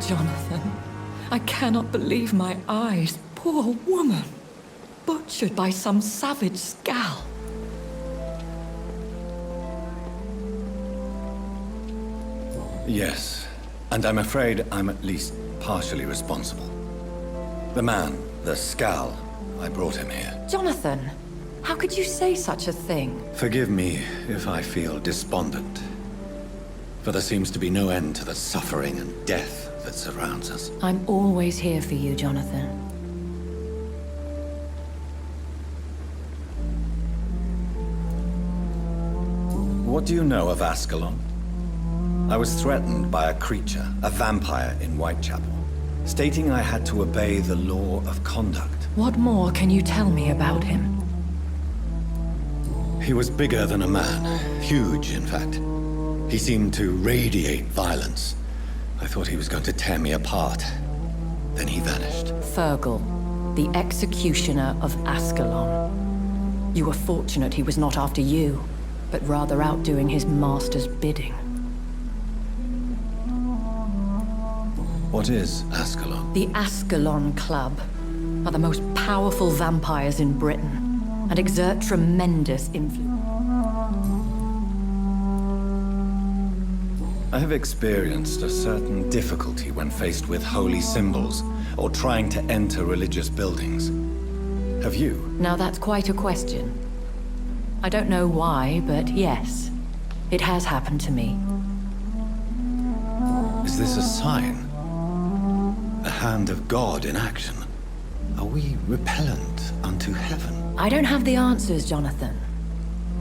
Jonathan, I cannot believe my eyes. Poor woman. Butchered by some savage Skal. Yes, and I'm afraid I'm at least partially responsible. The man, the Skal, I brought him here. Jonathan, how could you say such a thing? Forgive me if I feel despondent. For there seems to be no end to the suffering and death that surrounds us. I'm always here for you, Jonathan. What do you know of Ascalon? I was threatened by a creature, a vampire in Whitechapel, stating I had to obey the law of conduct. What more can you tell me about him? He was bigger than a man. Huge, in fact. He seemed to radiate violence. I thought he was going to tear me apart. Then he vanished. Fergal, the executioner of Ascalon. You were fortunate he was not after you, but rather out doing his master's bidding. What is Ascalon? The Ascalon Club are the most powerful vampires in Britain and exert tremendous influence. I have experienced a certain difficulty when faced with holy symbols or trying to enter religious buildings. Have you? Now that's quite a question. I don't know why, but yes, it has happened to me. Is this a sign? A hand of God in action? Are we repellent unto heaven? I don't have the answers, Jonathan.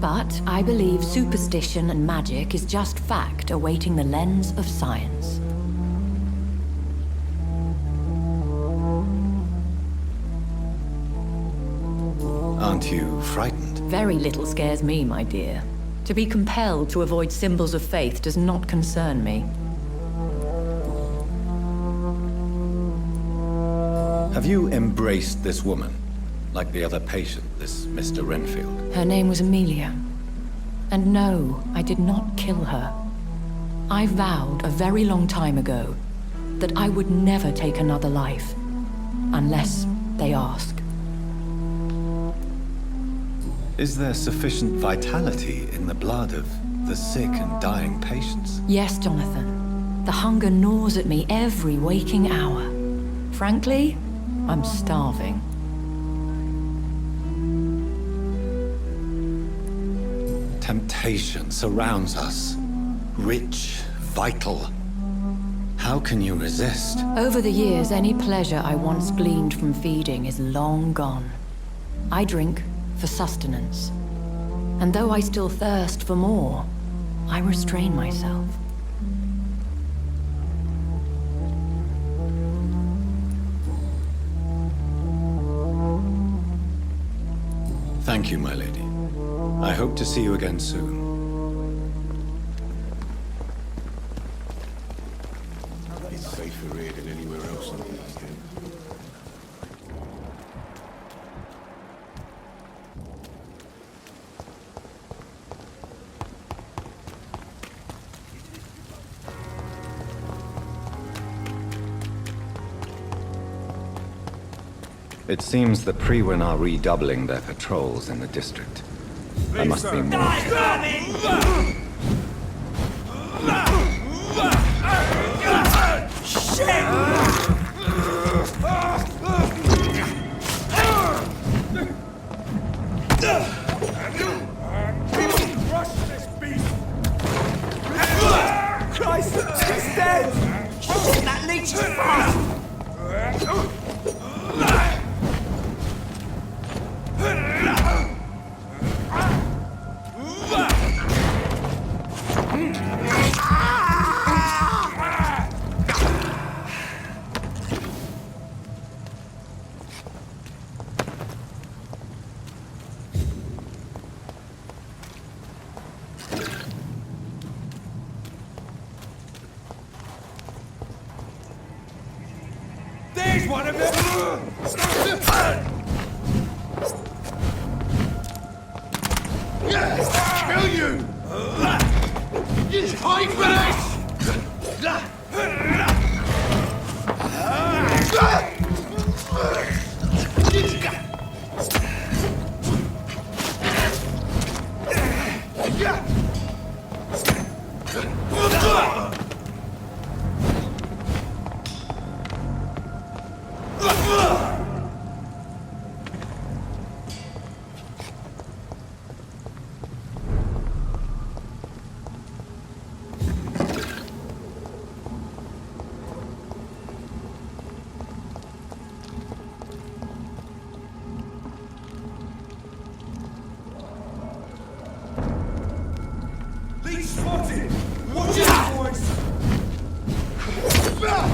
But I believe superstition and magic is just fact awaiting the lens of science. Aren't you frightened? Very little scares me, my dear. To be compelled to avoid symbols of faith does not concern me. Have you embraced this woman? Like the other patient, this Mr. Renfield? Her name was Amelia. And no, I did not kill her. I vowed a very long time ago that I would never take another life, unless they ask. Is there sufficient vitality in the blood of the sick and dying patients? Yes, Jonathan. The hunger gnaws at me every waking hour. Frankly, I'm starving. Temptation surrounds us. Rich, vital. How can you resist? Over the years, any pleasure I once gleaned from feeding is long gone. I drink for sustenance. And though I still thirst for more, I restrain myself. Thank you, my lady. I hope to see you again soon. It's safer here than anywhere else in the East End. It seems the Priwen are redoubling their patrols in the district. I must be more careful. Christ, he's dead! That leech is fast! There's one of them! Kill you! You hide for this! Leech spotted! Watch out, boys! Oh my God!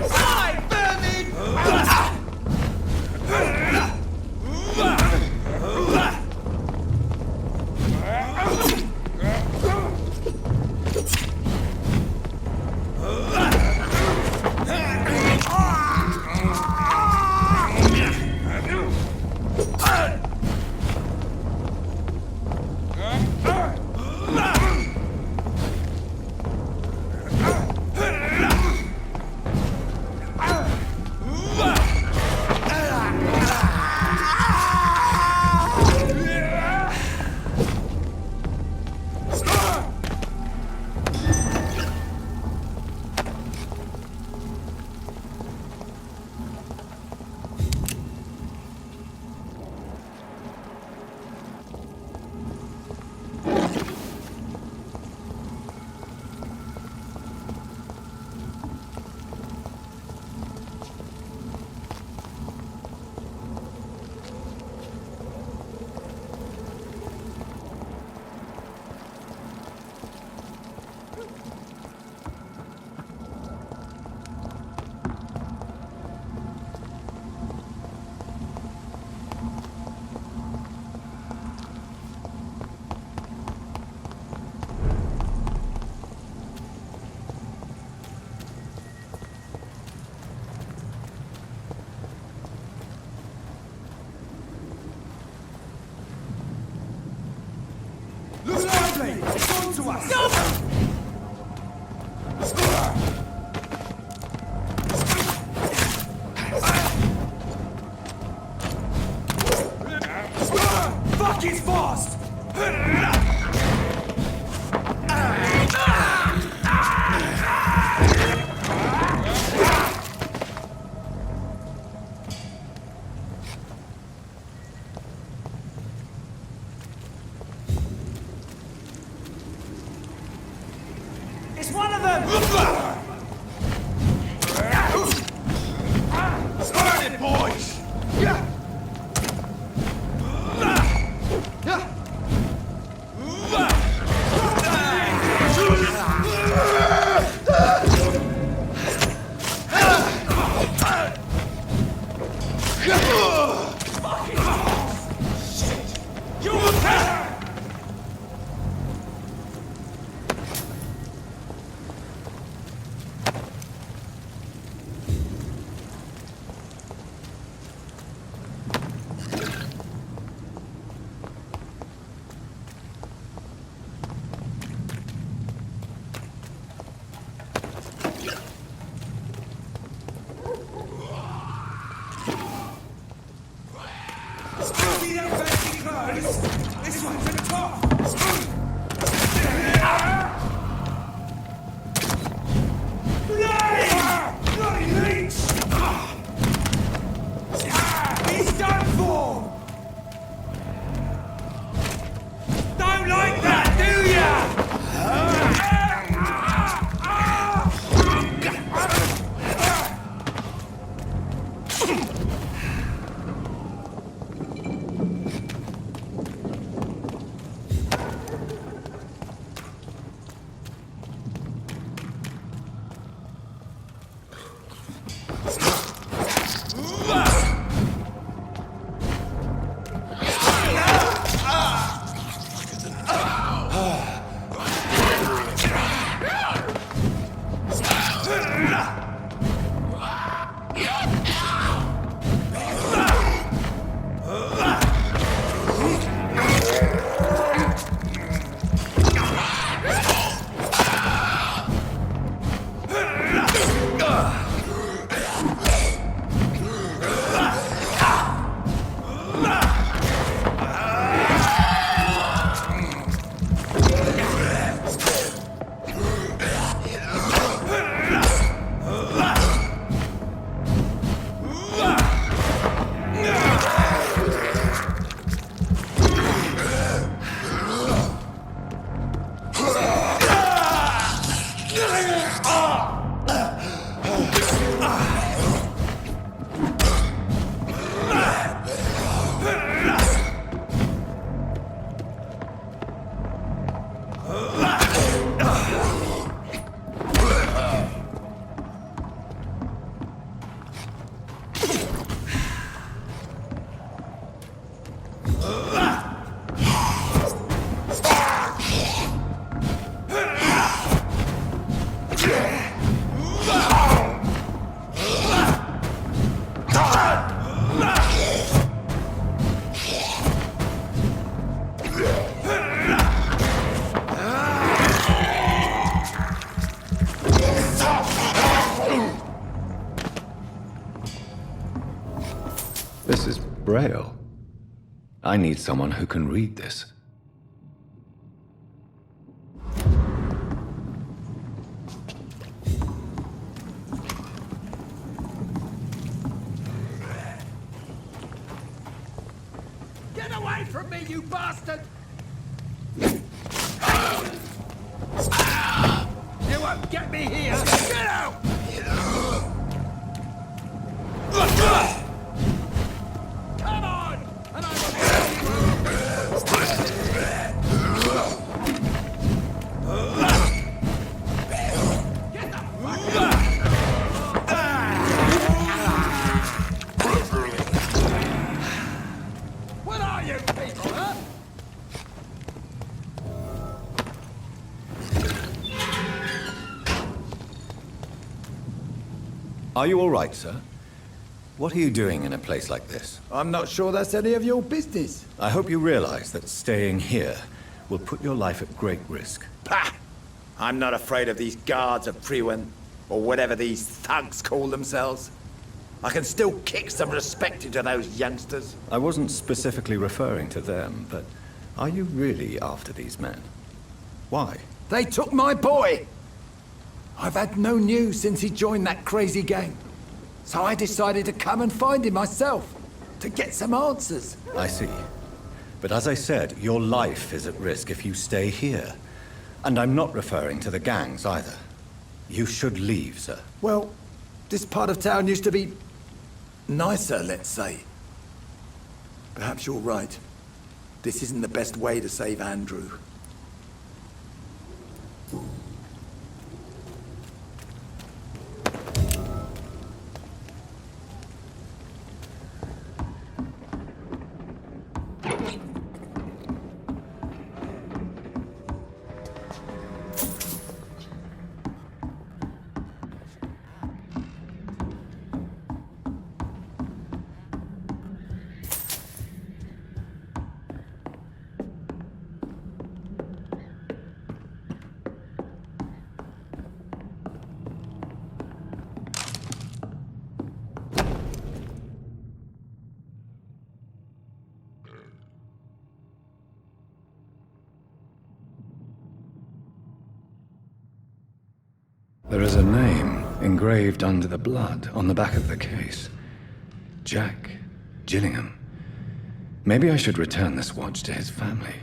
Die, vermin! Look lively! It's on to us! Fuck, it's fast! It's one of them! Start it, boys! Braille? I need someone who can read this. Get away from me, you bastard! You won't get me here! Get out! Come on! And I will get the fuck out! What are you people, huh? Are you all right, sir? What are you doing in a place like this? I'm not sure that's any of your business. I hope you realize that staying here will put your life at great risk. Pah! I'm not afraid of these guards of Priwen, or whatever these thugs call themselves. I can still kick some respect into those youngsters. I wasn't specifically referring to them, but are you really after these men? Why? They took my boy! I've had no news since he joined that crazy gang. So I decided to come and find him myself, to get some answers. I see. But as I said, your life is at risk if you stay here. And I'm not referring to the gangs either. You should leave, sir. Well, this part of town used to be nicer, let's say. Perhaps you're right. This isn't the best way to save Andrew. There is a name engraved under the blood on the back of the case. Jack Gillingham. Maybe I should return this watch to his family.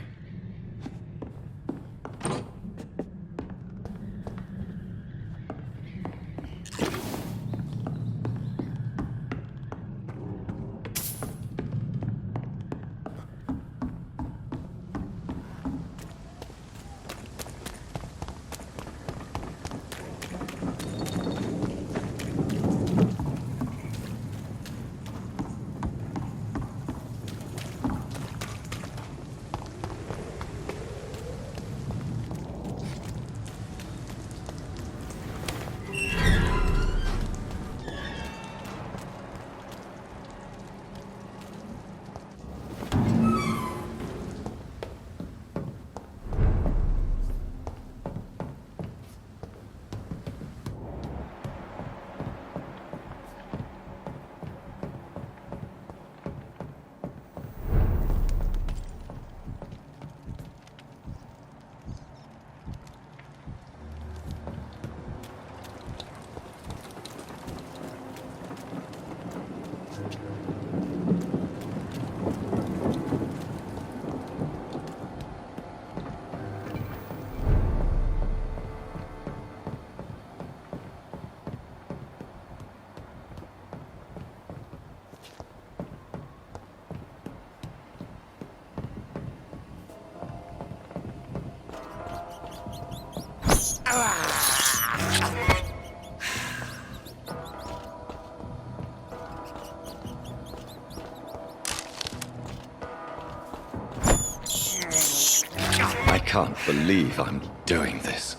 I can't believe I'm doing this.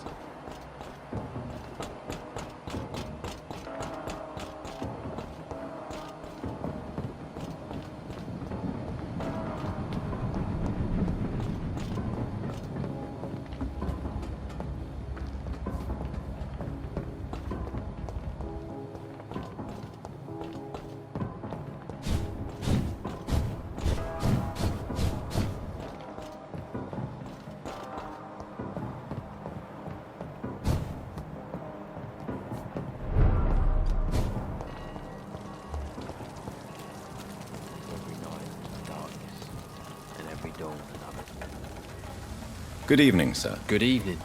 Good evening, sir. Good evening.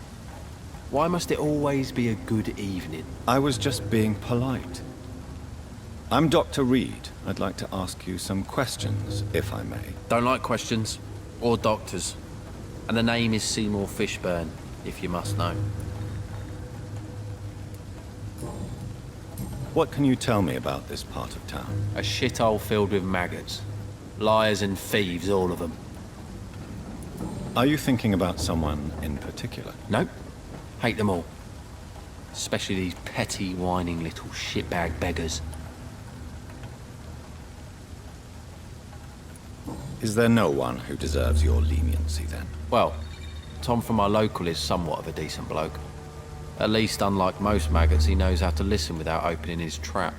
Why must it always be a good evening? I was just being polite. I'm Dr. Reed. I'd like to ask you some questions, if I may. Don't like questions. Or doctors. And the name is Seymour Fishburne, if you must know. What can you tell me about this part of town? A shithole filled with maggots. Liars and thieves, all of them. Are you thinking about someone in particular? Nope. Hate them all. Especially these petty, whining little shitbag beggars. Is there no one who deserves your leniency, then? Well, Tom from our local is somewhat of a decent bloke. At least, unlike most maggots, he knows how to listen without opening his trap.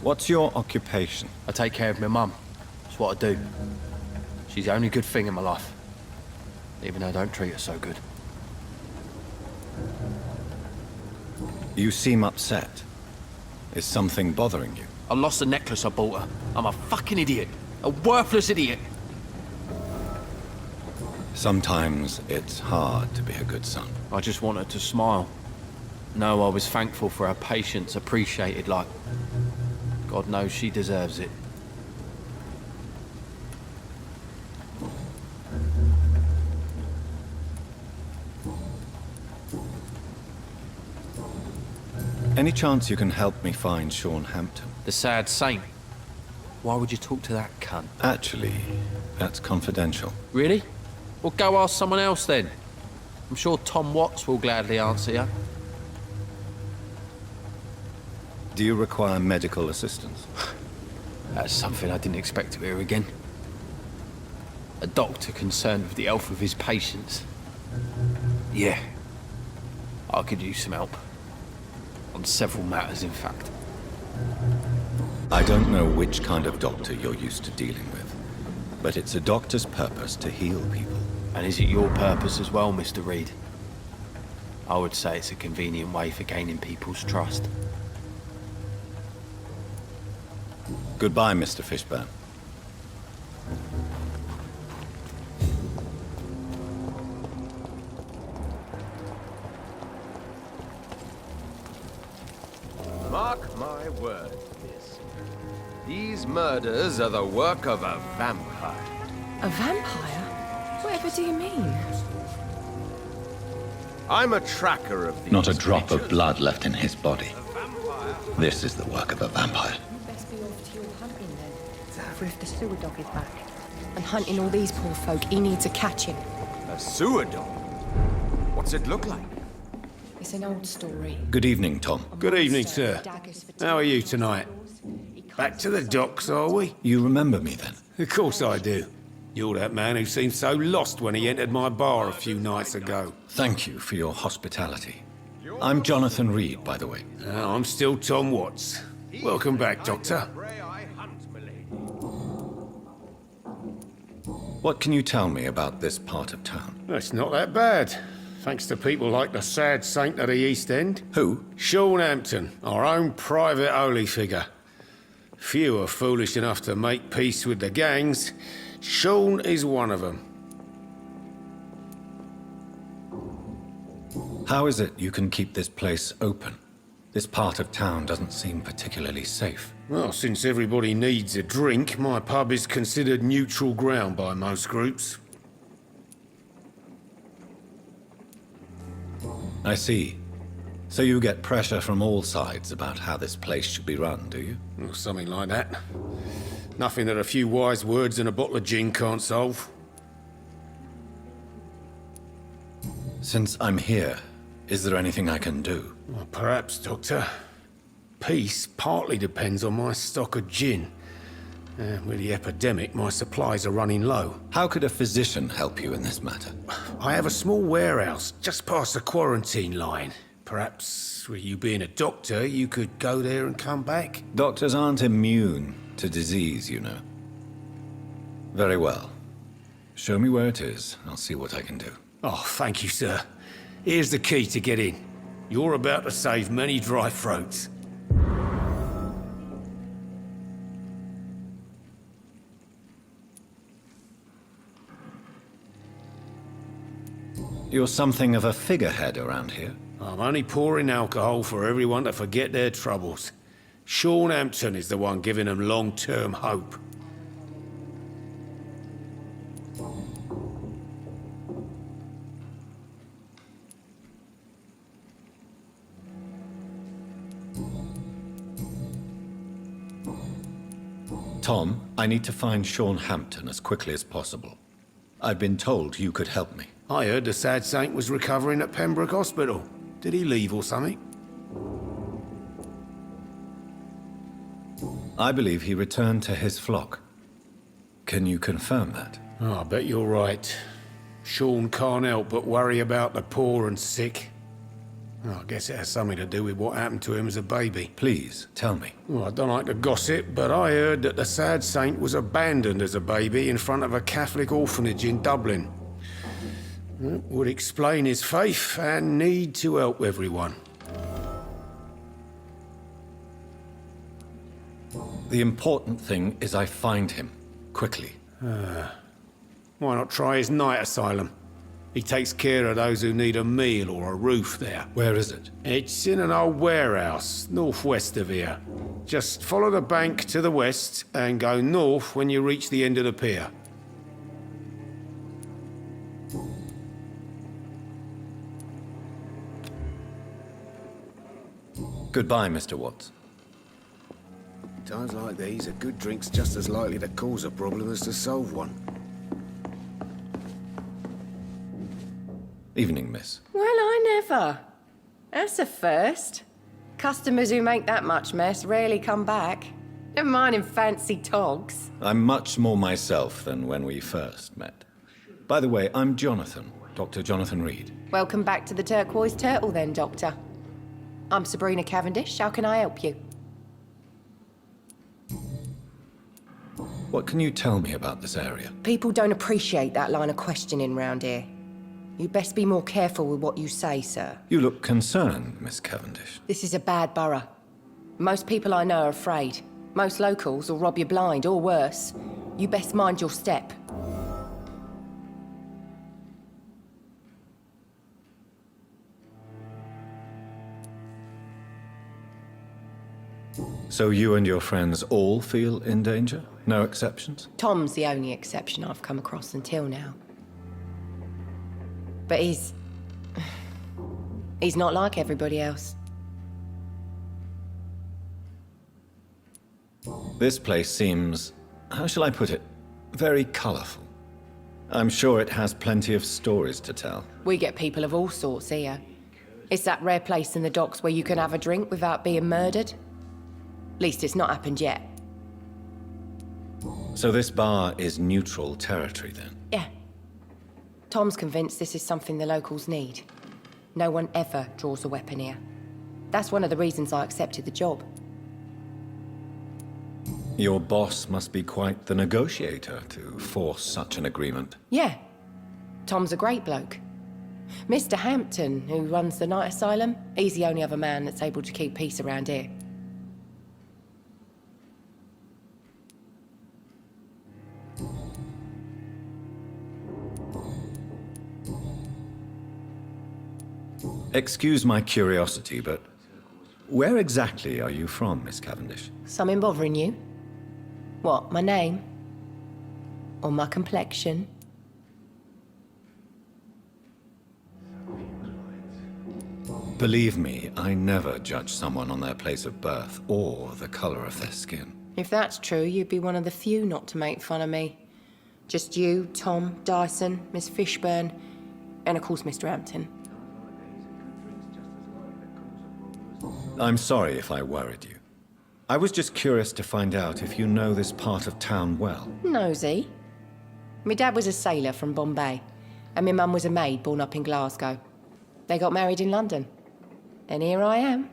What's your occupation? I take care of my mum. That's what I do. She's the only good thing in my life. Even though I don't treat her so good. You seem upset. Is something bothering you? I lost the necklace I bought her. I'm a fucking idiot. A worthless idiot. Sometimes it's hard to be a good son. I just want her to smile. No, I was thankful for her patience, appreciated like... God knows she deserves it. Any chance you can help me find Sean Hampton? The sad saint. Why would you talk to that cunt? Actually, that's confidential. Really? Well, go ask someone else then. I'm sure Tom Watts will gladly answer you. Do you require medical assistance? That's something I didn't expect to hear again. A doctor concerned with the health of his patients. Yeah. I could use some help. On several matters, in fact. I don't know which kind of doctor you're used to dealing with, but it's a doctor's purpose to heal people. And is it your purpose as well, Mr. Reed? I would say it's a convenient way for gaining people's trust. Goodbye, Mr. Fishburne. Mark my word, miss. These murders are the work of a vampire. A vampire? Whatever do you mean? I'm a tracker of these Not a drop of creatures. blood left in his body. This is the work of a vampire. Best be off to your hunting then. Over if the sewer dog is back. And hunting all these poor folk, he needs a catching. A sewer dog? What's it look like? It's an old story. Good evening, Tom. Good evening, sir. How are you tonight? Back to the docks, are we? You remember me then? Of course I do. You're that man who seemed so lost when he entered my bar a few nights ago. Thank you for your hospitality. I'm Jonathan Reed, by the way. I'm still Tom Watts. Welcome back, Doctor. What can you tell me about this part of town? It's not that bad. Thanks to people like the sad saint of the East End. Who? Sean Hampton, our own private holy figure. Few are foolish enough to make peace with the gangs. Sean is one of them. How is it you can keep this place open? This part of town doesn't seem particularly safe. Well, since everybody needs a drink, my pub is considered neutral ground by most groups. I see. So you get pressure from all sides about how this place should be run, do you? Or something like that. Nothing that a few wise words and a bottle of gin can't solve. Since I'm here, is there anything I can do? Well, perhaps, Doctor. Peace partly depends on my stock of gin. With the epidemic, my supplies are running low. How could a physician help you in this matter? I have a small warehouse just past the quarantine line. Perhaps, with you being a doctor, you could go there and come back? Doctors aren't immune to disease, you know. Very well. Show me where it is. I'll see what I can do. Oh, thank you, sir. Here's the key to get in. You're about to save many dry throats. You're something of a figurehead around here. I'm only pouring alcohol for everyone to forget their troubles. Sean Hampton is the one giving them long-term hope. Tom, I need to find Sean Hampton as quickly as possible. I've been told you could help me. I heard the sad saint was recovering at Pembroke Hospital. Did he leave or something? I believe he returned to his flock. Can you confirm that? Oh, I bet you're right. Sean can't help but worry about the poor and sick. Oh, I guess it has something to do with what happened to him as a baby. Please, tell me. Well, I don't like to gossip, but I heard that the sad saint was abandoned as a baby in front of a Catholic orphanage in Dublin. That would explain his faith and need to help everyone. The important thing is I find him, quickly. Why not try his night asylum? He takes care of those who need a meal or a roof there. Where is it? It's in an old warehouse, northwest of here. Just follow the bank to the west and go north when you reach the end of the pier. Goodbye, Mr. Watts. Times like these, a good drink's just as likely to cause a problem as to solve one. Evening, miss. Well, I never. That's a first. Customers who make that much mess rarely come back. Never mind in fancy togs. I'm much more myself than when we first met. By the way, I'm Jonathan, Dr. Jonathan Reed. Welcome back to the Turquoise Turtle then, Doctor. I'm Sabrina Cavendish. How can I help you? What can you tell me about this area? People don't appreciate that line of questioning round here. You best be more careful with what you say, sir. You look concerned, Miss Cavendish. This is a bad borough. Most people I know are afraid. Most locals will rob you blind, or worse. You best mind your step. So you and your friends all feel in danger? No exceptions? Tom's the only exception I've come across until now. But he's not like everybody else. This place seems, how shall I put it, very colorful. I'm sure it has plenty of stories to tell. We get people of all sorts here. It's that rare place in the docks where you can have a drink without being murdered. At least it's not happened yet. So this bar is neutral territory then? Yeah. Tom's convinced this is something the locals need. No one ever draws a weapon here. That's one of the reasons I accepted the job. Your boss must be quite the negotiator to force such an agreement. Yeah. Tom's a great bloke. Mr. Hampton, who runs the night asylum, he's the only other man that's able to keep peace around here. Excuse my curiosity, but where exactly are you from, Miss Cavendish? Something bothering you? What, my name? Or my complexion? Believe me, I never judge someone on their place of birth or the color of their skin. If that's true, you'd be one of the few not to make fun of me. Just you, Tom, Dyson, Miss Fishburne, and of course Mr. Hampton. I'm sorry if I worried you. I was just curious to find out if you know this part of town well. Nosy. My dad was a sailor from Bombay, and my mum was a maid born up in Glasgow. They got married in London. And here I am.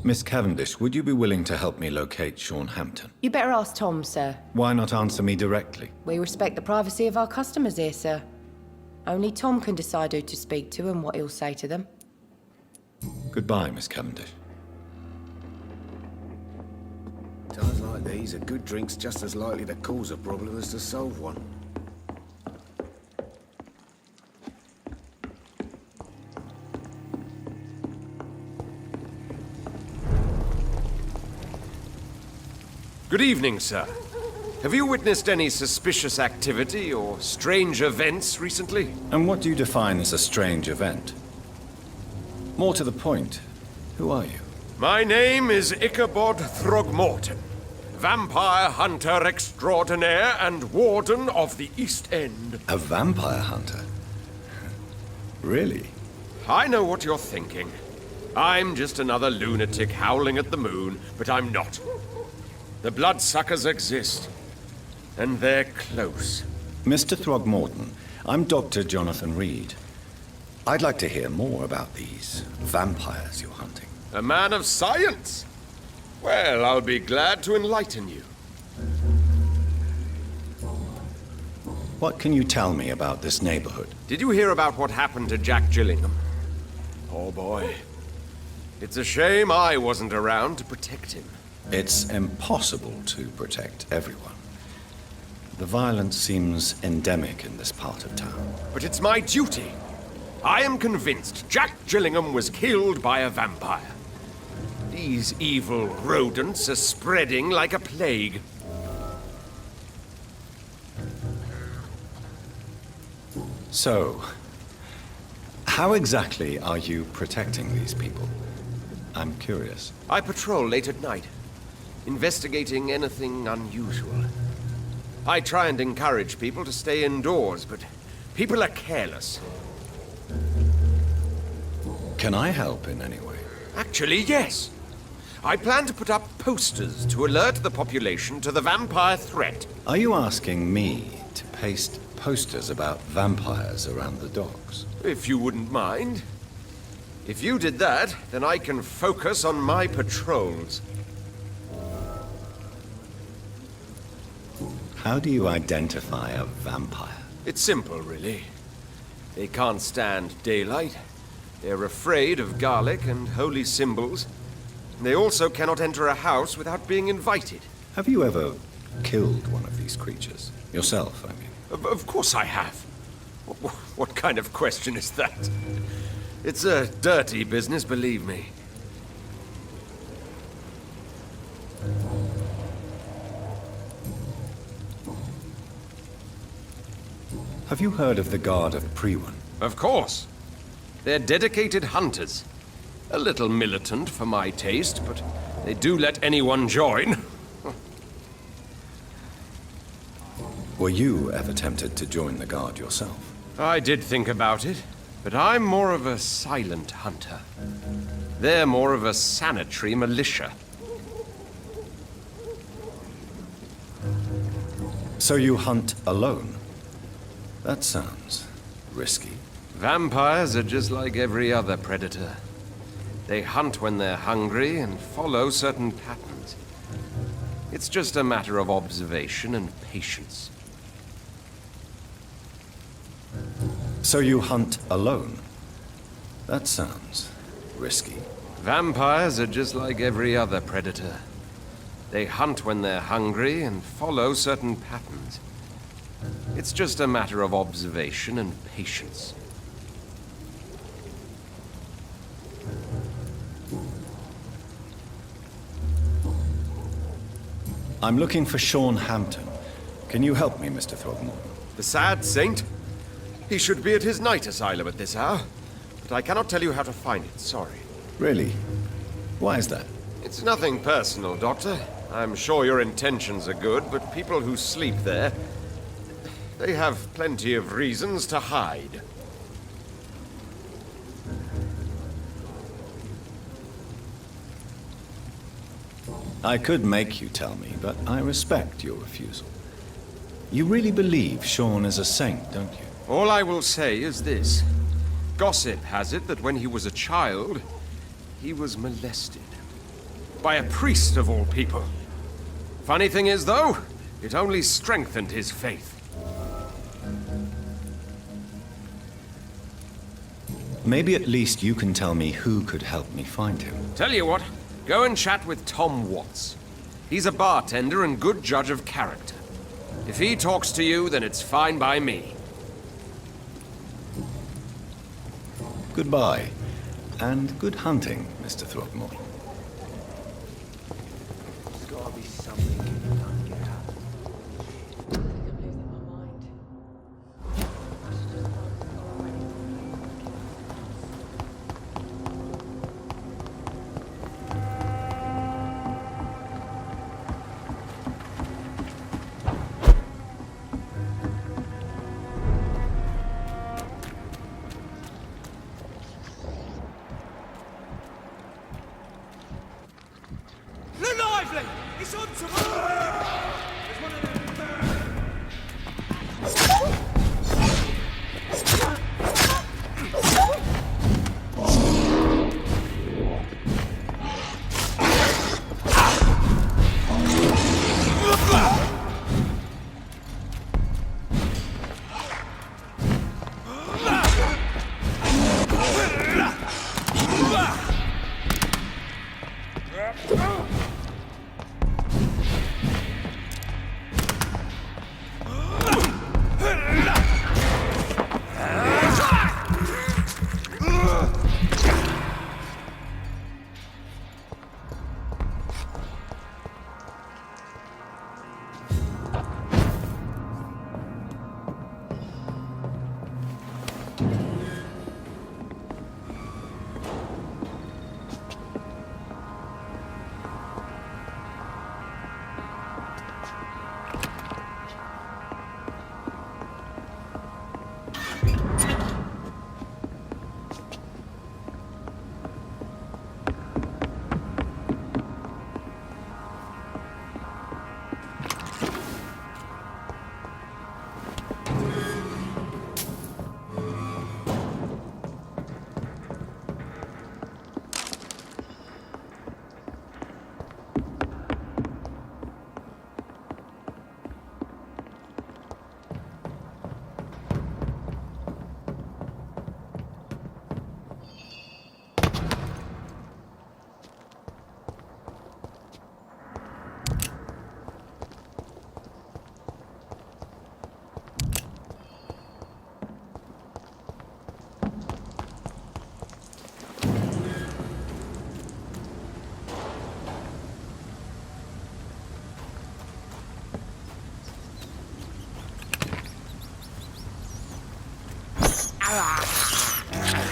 Miss Cavendish, would you be willing to help me locate Sean Hampton? You better ask Tom, sir. Why not answer me directly? We respect the privacy of our customers here, sir. Only Tom can decide who to speak to and what he'll say to them. Goodbye, Miss Cavendish. Times like these, a good drink's just as likely to cause a problem as to solve one. Good evening, sir. Have you witnessed any suspicious activity or strange events recently? And what do you define as a strange event? More to the point, who are you? My name is Ichabod Throgmorton, vampire hunter extraordinaire and warden of the East End. A vampire hunter? Really? I know what you're thinking. I'm just another lunatic howling at the moon, but I'm not. The bloodsuckers exist, and they're close. Mr. Throgmorton, I'm Dr. Jonathan Reed. I'd like to hear more about these vampires you're hunting. A man of science? Well, I'll be glad to enlighten you. What can you tell me about this neighborhood? Did you hear about what happened to Jack Gillingham? Oh boy. It's a shame I wasn't around to protect him. It's impossible to protect everyone. The violence seems endemic in this part of town. But it's my duty. I am convinced Jack Gillingham was killed by a vampire. These evil rodents are spreading like a plague. So, how exactly are you protecting these people? I'm curious. I patrol late at night, investigating anything unusual. I try and encourage people to stay indoors, but people are careless. Can I help in any way? Actually, yes. I plan to put up posters to alert the population to the vampire threat. Are you asking me to paste posters about vampires around the docks? If you wouldn't mind. If you did that, then I can focus on my patrols. How do you identify a vampire? It's simple, really. They can't stand daylight. They're afraid of garlic and holy symbols. They also cannot enter a house without being invited. Have you ever killed one of these creatures? Yourself, I mean. Of course I have. What kind of question is that? It's a dirty business, believe me. Have you heard of the Guard of Priwen? Of course. They're dedicated hunters. A little militant for my taste, but they do let anyone join. Were you ever tempted to join the Guard yourself? I did think about it, but I'm more of a silent hunter. They're more of a sanitary militia. So you hunt alone? That sounds risky. Vampires are just like every other predator. They hunt when they're hungry and follow certain patterns. It's just a matter of observation and patience. So you hunt alone? That sounds risky. Vampires are just like every other predator. They hunt when they're hungry and follow certain patterns. It's just a matter of observation and patience. I'm looking for Sean Hampton. Can you help me, Mr. Throgmorton? The sad saint? He should be at his night asylum at this hour. But I cannot tell you how to find it, sorry. Really? Why is that? It's nothing personal, Doctor. I'm sure your intentions are good, but people who sleep there, they have plenty of reasons to hide. I could make you tell me, but I respect your refusal. You really believe Sean is a saint, don't you? All I will say is this. Gossip has it that when he was a child, he was molested. By a priest of all people. Funny thing is, though, it only strengthened his faith. Maybe at least you can tell me who could help me find him. Tell you what, go and chat with Tom Watts. He's a bartender and good judge of character. If he talks to you, then it's fine by me. Goodbye, and good hunting, Mr. Throckmorton. There's gotta be something you don't get out.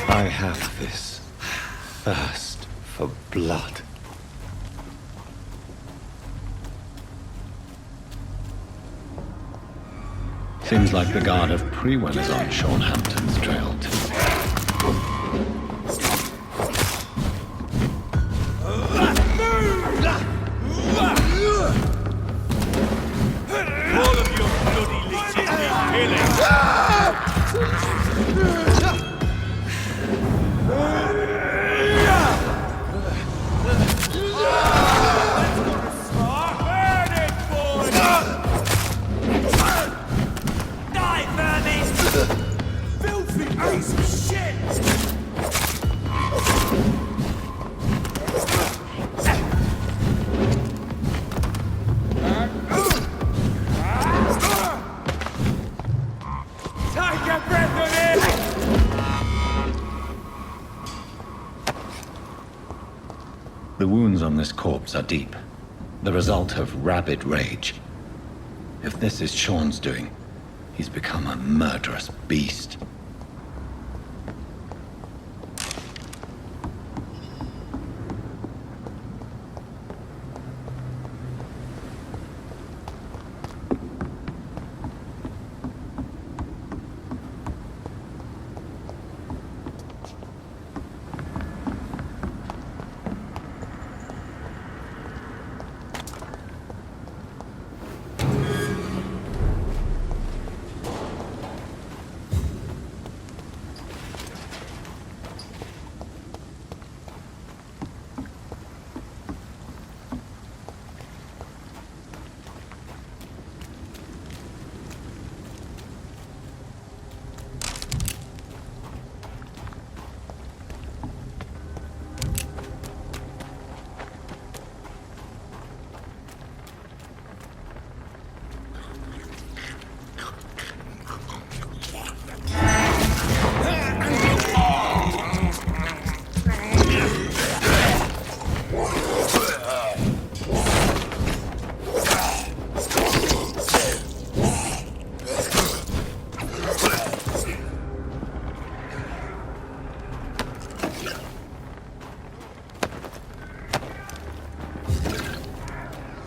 I have this thirst for blood. Seems like the guard of Prewen is on Sean Hampton's trail too. All of your bloody leeches need killing! The wounds on this corpse are deep, the result of rabid rage. If this is Sean's doing, he's become a murderous beast.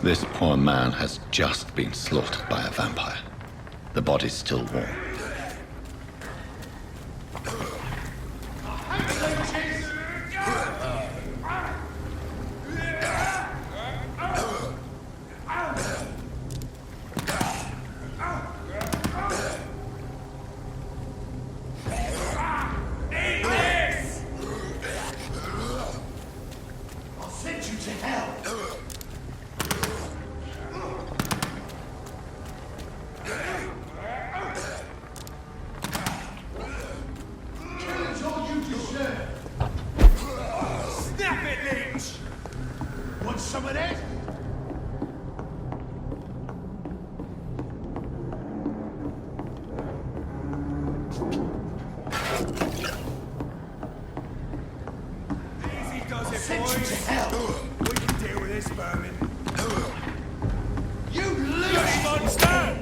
This poor man has just been slaughtered by a vampire. The body's still warm. Snap it, Lynch! Want some of that? Easy does it, boys. We can deal with this vermin. You loose monster!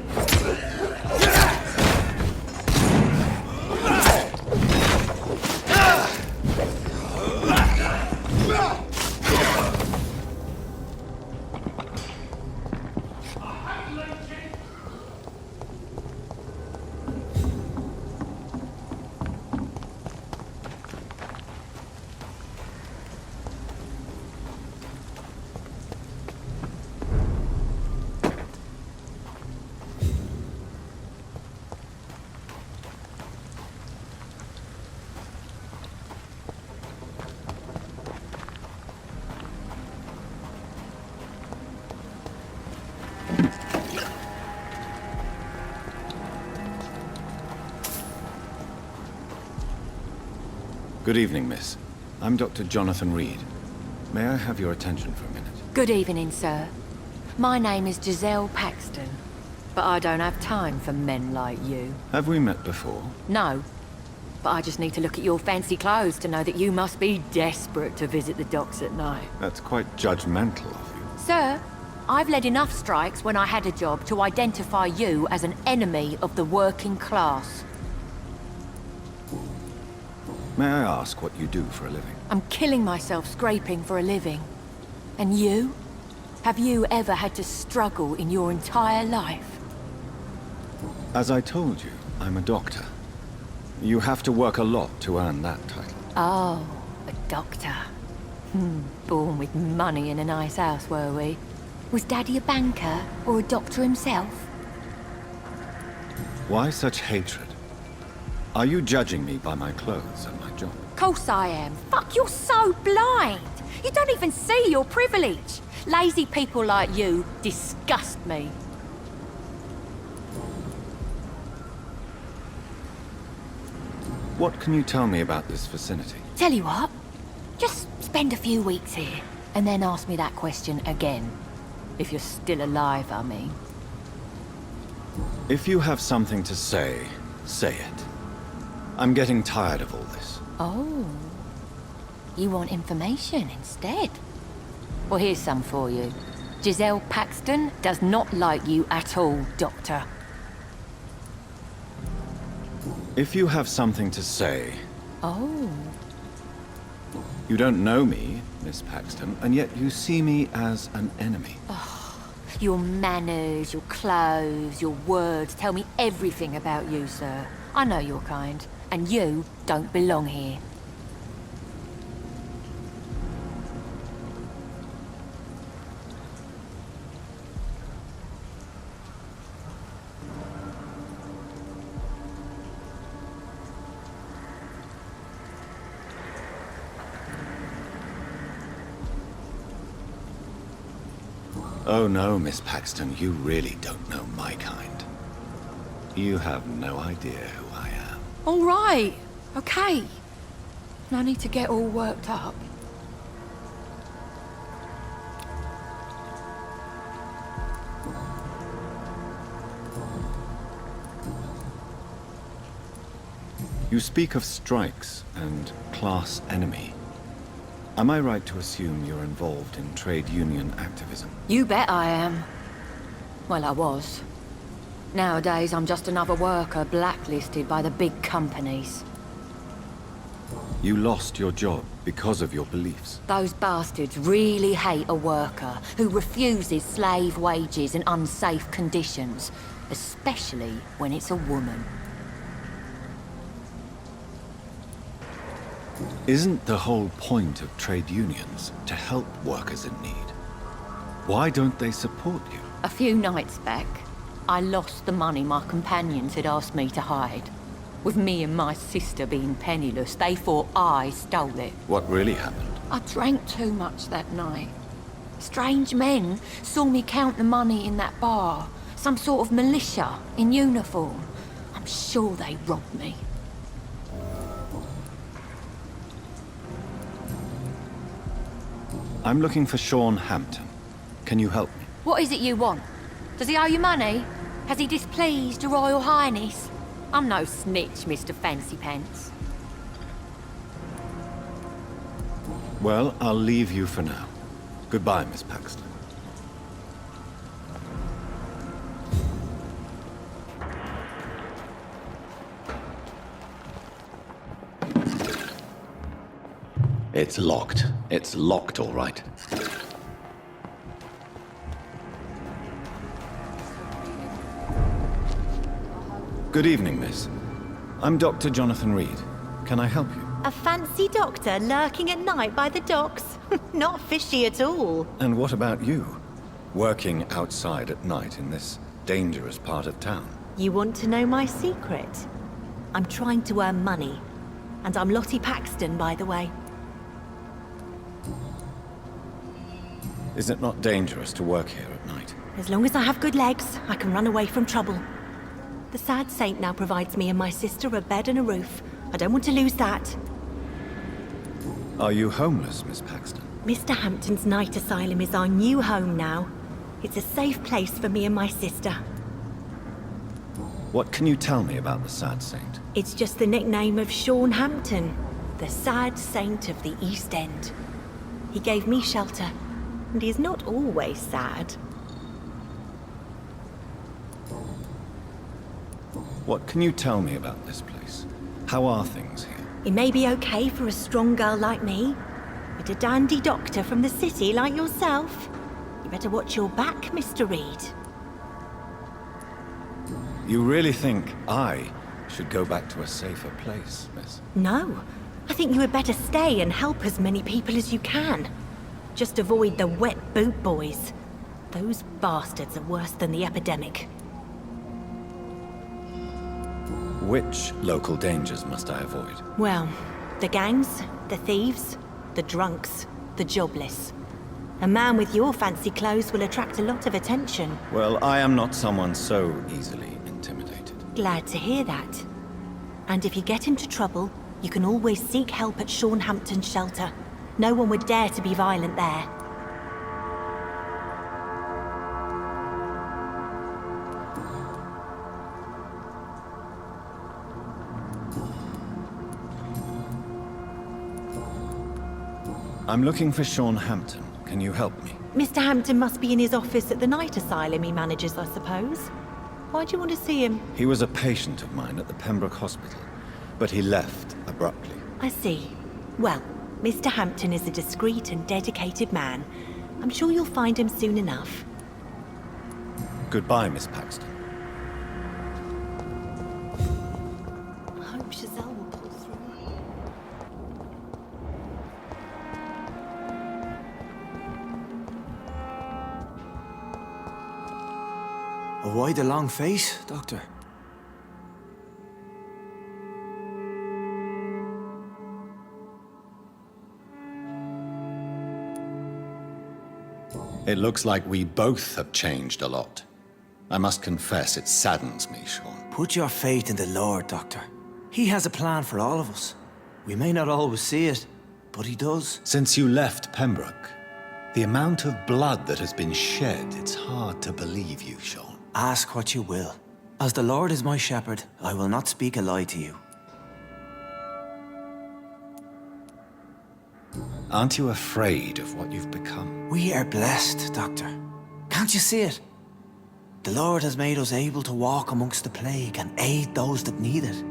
Good evening, miss. I'm Dr. Jonathan Reed. May I have your attention for a minute? Good evening, sir. My name is Giselle Paxton, but I don't have time for men like you. Have we met before? No, but I just need to look at your fancy clothes to know that you must be desperate to visit the docks at night. That's quite judgmental of you. Sir, I've led enough strikes when I had a job to identify you as an enemy of the working class. May I ask what you do for a living? I'm killing myself scraping for a living. And you? Have you ever had to struggle in your entire life? As I told you, I'm a doctor. You have to work a lot to earn that title. Oh, a doctor. Born with money in a nice house, were we? Was Daddy a banker or a doctor himself? Why such hatred? Are you judging me by my clothes and my job? Course I am. Fuck, you're so blind. You don't even see your privilege. Lazy people like you disgust me. What can you tell me about this vicinity? Tell you what, just spend a few weeks here, and then ask me that question again. If you're still alive, I mean. If you have something to say, say it. I'm getting tired of all this. Oh. You want information instead? Well, here's some for you. Giselle Paxton does not like you at all, Doctor. If you have something to say... Oh. You don't know me, Miss Paxton, and yet you see me as an enemy. Your manners, your clothes, your words tell me everything about you, sir. I know your kind, and you don't belong here. Oh no, Miss Paxton, you really don't know my kind. You have no idea who I am. All right, okay. No need to get all worked up. You speak of strikes and class enemy. Am I right to assume you're involved in trade union activism? You bet I am. Well, I was. Nowadays, I'm just another worker blacklisted by the big companies. You lost your job because of your beliefs. Those bastards really hate a worker who refuses slave wages and unsafe conditions, especially when it's a woman. Isn't the whole point of trade unions to help workers in need? Why don't they support you? A few nights back, I lost the money my companions had asked me to hide. With me and my sister being penniless, they thought I stole it. What really happened? I drank too much that night. Strange men saw me count the money in that bar. Some sort of militia in uniform. I'm sure they robbed me. I'm looking for Sean Hampton. Can you help me? What is it you want? Does he owe you money? Has he displeased Your Royal Highness? I'm no snitch, Mr. Fancy Pants. Well, I'll leave you for now. Goodbye, Miss Paxton. It's locked. It's locked, all right. Good evening, miss. I'm Dr. Jonathan Reed. Can I help you? A fancy doctor lurking at night by the docks? Not fishy at all. And what about you? Working outside at night in this dangerous part of town? You want to know my secret? I'm trying to earn money. And I'm Lottie Paxton, by the way. Is it not dangerous to work here at night? As long as I have good legs, I can run away from trouble. The sad saint now provides me and my sister a bed and a roof. I don't want to lose that. Are you homeless, Miss Paxton? Mr. Hampton's night asylum is our new home now. It's a safe place for me and my sister. What can you tell me about the Sad Saint? It's just the nickname of Sean Hampton, the sad saint of the East End. He gave me shelter, and he's not always sad. What can you tell me about this place? How are things here? It may be okay for a strong girl like me, but a dandy doctor from the city like yourself, you better watch your back, Mr. Reed. You really think I should go back to a safer place, miss? No, I think you had better stay and help as many people as you can. Just avoid the wet boot boys. Those bastards are worse than the epidemic. Which local dangers must I avoid? Well, the gangs, the thieves, the drunks, the jobless. A man with your fancy clothes will attract a lot of attention. Well, I am not someone so easily intimidated. Glad to hear that. And if you get into trouble, you can always seek help at Sean Hampton's shelter. No one would dare to be violent there. I'm looking for Sean Hampton. Can you help me? Mr. Hampton must be in his office at the night asylum he manages, I suppose. Why do you want to see him? He was a patient of mine at the Pembroke Hospital, but he left abruptly. I see. Well, Mr. Hampton is a discreet and dedicated man. I'm sure you'll find him soon enough. Goodbye, Miss Paxton. I hope Giselle will pull through. Why the long face, Doctor? It looks like we both have changed a lot. I must confess, it saddens me, Sean. Put your faith in the Lord, Doctor. He has a plan for all of us. We may not always see it, but he does. Since you left Pembroke, the amount of blood that has been shed, it's hard to believe you, Sean. Ask what you will. As the Lord is my shepherd, I will not speak a lie to you. Aren't you afraid of what you've become? We are blessed, Doctor. Can't you see it? The Lord has made us able to walk amongst the plague and aid those that need it.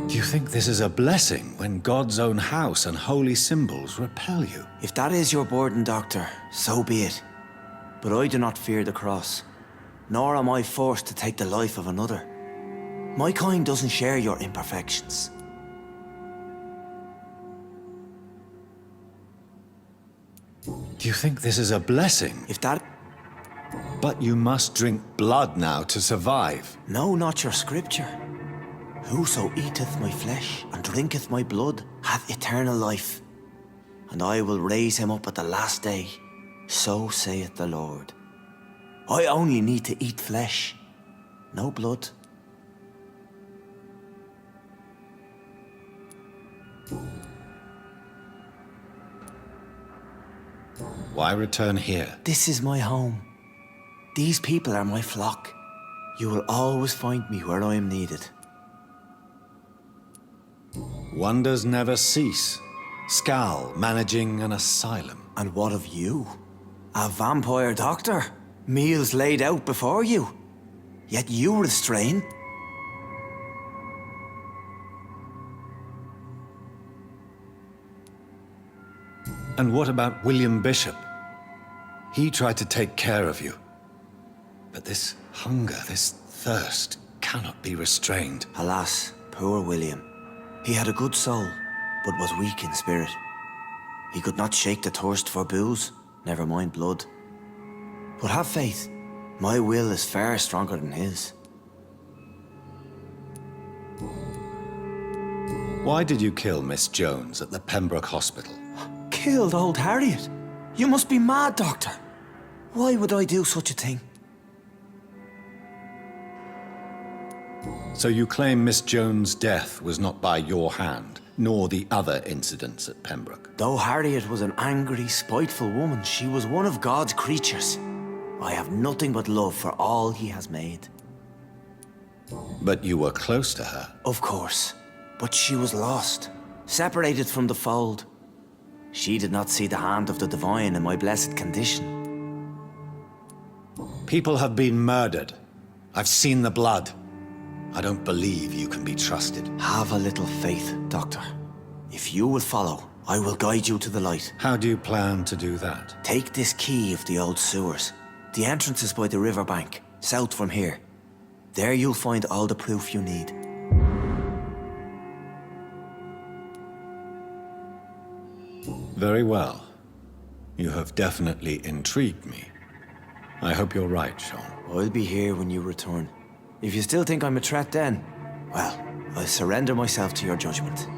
Do you think this is a blessing when God's own house and holy symbols repel you? If that is your burden, Doctor, so be it. But I do not fear the cross, nor am I forced to take the life of another. My kind doesn't share your imperfections. Do you think this is a blessing? If that... But you must drink blood now to survive. No, not your scripture. Whoso eateth my flesh and drinketh my blood hath eternal life, and I will raise him up at the last day. So saith the Lord. I only need to eat flesh, no blood. Why return here? This is my home. These people are my flock. You will always find me where I am needed. Wonders never cease. Scal managing an asylum. And what of you? A vampire doctor? Meals laid out before you. Yet you restrain. And what about William Bishop? He tried to take care of you. But this hunger, this thirst, cannot be restrained. Alas, poor William. He had a good soul, but was weak in spirit. He could not shake the thirst for booze, never mind blood. But have faith, my will is far stronger than his. Why did you kill Miss Jones at the Pembroke Hospital? Killed old Harriet? You must be mad, Doctor. Why would I do such a thing? So you claim Miss Jones' death was not by your hand, nor the other incidents at Pembroke? Though Harriet was an angry, spiteful woman, she was one of God's creatures. I have nothing but love for all he has made. But you were close to her. Of course. But she was lost, separated from the fold. She did not see the hand of the divine in my blessed condition. People have been murdered. I've seen the blood. I don't believe you can be trusted. Have a little faith, Doctor. If you will follow, I will guide you to the light. How do you plan to do that? Take this key of the old sewers. The entrance is by the riverbank, south from here. There you'll find all the proof you need. Very well. You have definitely intrigued me. I hope you're right, Sean. I'll be here when you return. If you still think I'm a threat then, well, I'll surrender myself to your judgment.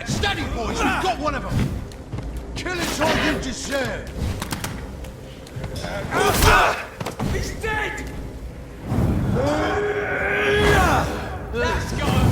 Steady, boys! We've got one of them! Killing's all you deserve! He's dead! Let's go!